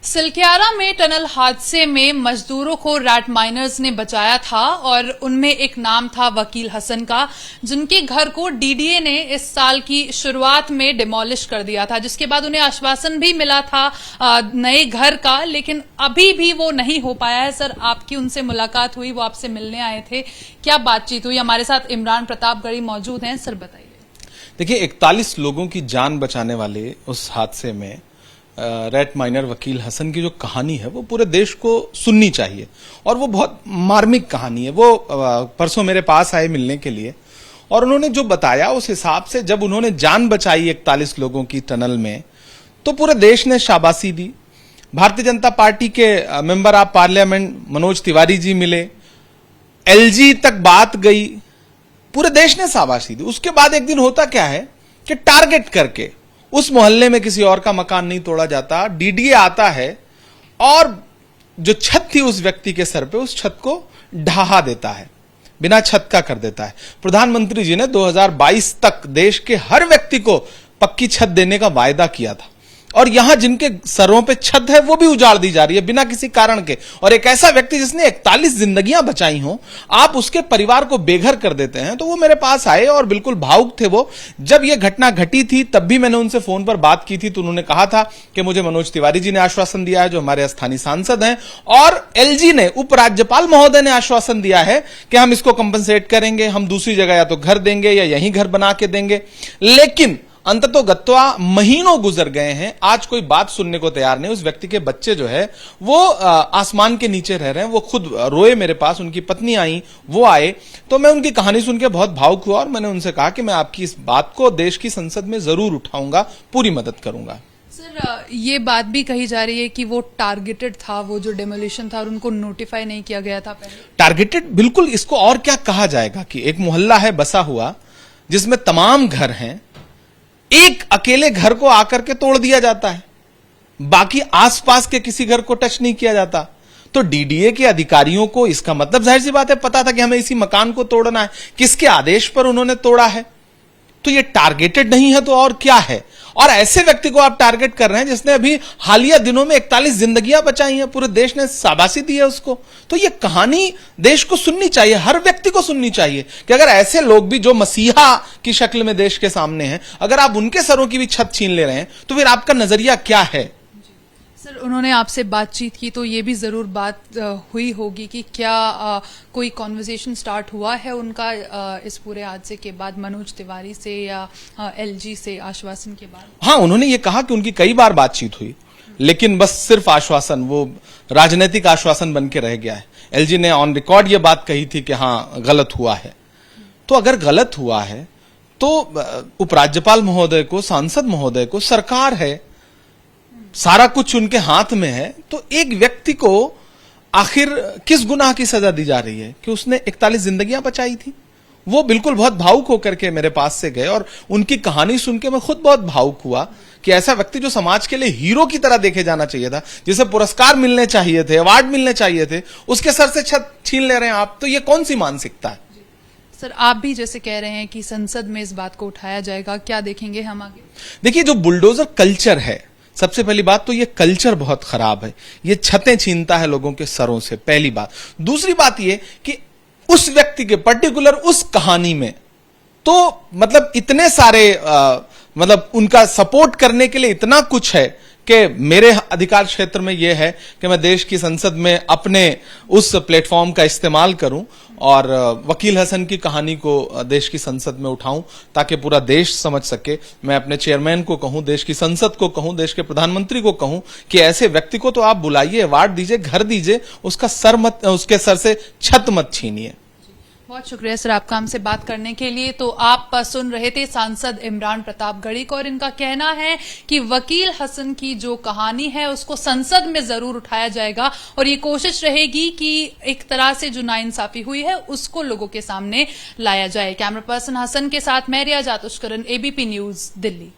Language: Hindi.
सिलक्यारा में टनल हादसे में मजदूरों को रैट माइनर्स ने बचाया था और उनमें एक नाम था वकील हसन का, जिनके घर को डीडीए ने इस साल की शुरुआत में डिमोलिश कर दिया था, जिसके बाद उन्हें आश्वासन भी मिला था नए घर का, लेकिन अभी भी वो नहीं हो पाया है। सर, आपकी उनसे मुलाकात हुई, वो आपसे मिलने आए थे, क्या बातचीत हुई? हमारे साथ इमरान प्रतापगढ़ी मौजूद हैं। सर बताइए। देखिए, 41 लोगों की जान बचाने वाले उस हादसे में रैट माइनर वकील हसन की जो कहानी है वो पूरे देश को सुननी चाहिए और वो बहुत मार्मिक कहानी है। वो परसों मेरे पास आए मिलने के लिए और उन्होंने जो बताया उस हिसाब से जब उन्होंने जान बचाई 41 लोगों की टनल में तो पूरे देश ने शाबाशी दी। भारतीय जनता पार्टी के member of parliament Manoj Tiwari ji मिले, एलजी तक बात गई, पूरे देश ने शाबाशी दी। उसके बाद एक दिन होता क्या है कि टारगेट करके उस मोहल्ले में किसी और का मकान नहीं तोड़ा जाता, डीडीए आता है और जो छत थी उस व्यक्ति के सर पे, उस छत को ढहा देता है, बिना छत का कर देता है। प्रधानमंत्री जी ने 2022 तक देश के हर व्यक्ति को पक्की छत देने का वायदा किया था और यहां जिनके सरों पे छत है वो भी उजाड़ दी जा रही है बिना किसी कारण के। और एक ऐसा व्यक्ति जिसने 41 जिंदगियां बचाई हो, आप उसके परिवार को बेघर कर देते हैं। तो वो मेरे पास आए और बिल्कुल भावुक थे वो। जब ये घटना घटी थी तब भी मैंने उनसे फोन पर बात की थी तो उन्होंने कहा था कि मुझे मनोज तिवारी जी ने आश्वासन दिया है, जो हमारे स्थानीय सांसद हैं, और एलजी ने, उपराज्यपाल महोदय ने आश्वासन दिया है कि हम इसको कंपनसेट करेंगे, हम दूसरी जगह या तो घर देंगे या यहीं घर बना के देंगे। लेकिन अंततोगत्वा महीनों गुजर गए हैं, आज कोई बात सुनने को तैयार नहीं। उस व्यक्ति के बच्चे जो है वो आसमान के नीचे रह रहे हैं। वो खुद रोए मेरे पास, उनकी पत्नी आई, वो आए, तो मैं उनकी कहानी सुन के बहुत भावुक हुआ और मैंने उनसे कहा कि मैं आपकी इस बात को देश की संसद में जरूर उठाऊंगा, पूरी मदद करूंगा। सर, ये बात भी कही जा रही है कि वो टारगेटेड था, वो जो डेमोलिशन था, और उनको नोटिफाई नहीं किया गया था पहले। टारगेटेड, बिल्कुल। इसको और क्या कहा जाएगा कि एक मोहल्ला है बसा हुआ जिसमें तमाम घर हैं, एक अकेले घर को आकर के तोड़ दिया जाता है, बाकी आसपास के किसी घर को टच नहीं किया जाता। तो डीडीए के अधिकारियों को इसका मतलब जाहिर सी बात है पता था कि हमें इसी मकान को तोड़ना है, किसके आदेश पर उन्होंने तोड़ा है। तो ये टारगेटेड नहीं है तो और क्या है? और ऐसे व्यक्ति को आप टारगेट कर रहे हैं जिसने अभी हालिया दिनों में 41 जिंदगियां बचाई हैं, पूरे देश ने शाबाशी दी है उसको। तो ये कहानी देश को सुननी चाहिए, हर व्यक्ति को सुननी चाहिए कि अगर ऐसे लोग भी जो मसीहा की शक्ल में देश के सामने हैं, अगर आप उनके सरों की भी छत छीन ले रहे हैं तो फिर आपका नजरिया क्या है? सर, उन्होंने आपसे बातचीत की तो ये भी जरूर बात हुई होगी कि क्या कोई कॉन्वर्सेशन स्टार्ट हुआ है उनका इस पूरे हादसे के बाद मनोज तिवारी से या एलजी से आश्वासन के बाद? हाँ, उन्होंने ये कहा कि उनकी कई बार बातचीत हुई, लेकिन बस सिर्फ आश्वासन, वो राजनीतिक आश्वासन बन के रह गया है। एलजी ने ऑन रिकॉर्ड ये बात कही थी कि हाँ गलत हुआ है। तो अगर गलत हुआ है तो उपराज्यपाल महोदय को, सांसद महोदय को, सरकार है, सारा कुछ उनके हाथ में है। तो एक व्यक्ति को आखिर किस गुनाह की सजा दी जा रही है कि उसने 41 जिंदगियां बचाई थी? वो बिल्कुल बहुत भावुक होकर के मेरे पास से गए और उनकी कहानी सुन के मैं खुद बहुत भावुक हुआ कि ऐसा व्यक्ति जो समाज के लिए हीरो की तरह देखे जाना चाहिए था, जिसे पुरस्कार मिलने चाहिए थे, अवार्ड मिलने चाहिए थे, उसके सर से छत छीन ले रहे हैं आप। तो ये कौन सी मानसिकता है? सर, आप भी जैसे कह रहे हैं कि संसद में इस बात को उठाया जाएगा, क्या देखेंगे हम आगे? देखिए, जो बुलडोजर कल्चर है, सबसे पहली बात तो ये कल्चर बहुत खराब है। ये छतें छीनता है लोगों के सरों से, पहली बात। दूसरी बात ये कि उस व्यक्ति के पर्टिकुलर उस कहानी में तो मतलब इतने सारे मतलब उनका सपोर्ट करने के लिए इतना कुछ है कि मेरे अधिकार क्षेत्र में यह है कि मैं देश की संसद में अपने उस प्लेटफॉर्म का इस्तेमाल करूं और वकील हसन की कहानी को देश की संसद में उठाऊं ताकि पूरा देश समझ सके। मैं अपने चेयरमैन को कहूं, देश की संसद को कहूं, देश के प्रधानमंत्री को कहूं कि ऐसे व्यक्ति को तो आप बुलाइए, अवार्ड दीजिए, घर दीजिए, उसका सर मत, उसके सर से छत मत छीनिए। बहुत शुक्रिया सर आपका हमसे बात करने के लिए। तो आप सुन रहे थे सांसद इमरान प्रतापगढ़ी को और इनका कहना है कि वकील हसन की जो कहानी है उसको संसद में जरूर उठाया जाएगा और ये कोशिश रहेगी कि एक तरह से जो नाइंसाफी हुई है उसको लोगों के सामने लाया जाए। कैमरा पर्सन हसन के साथ मैं रिया जातुष्करन, एबीपी न्यूज, दिल्ली।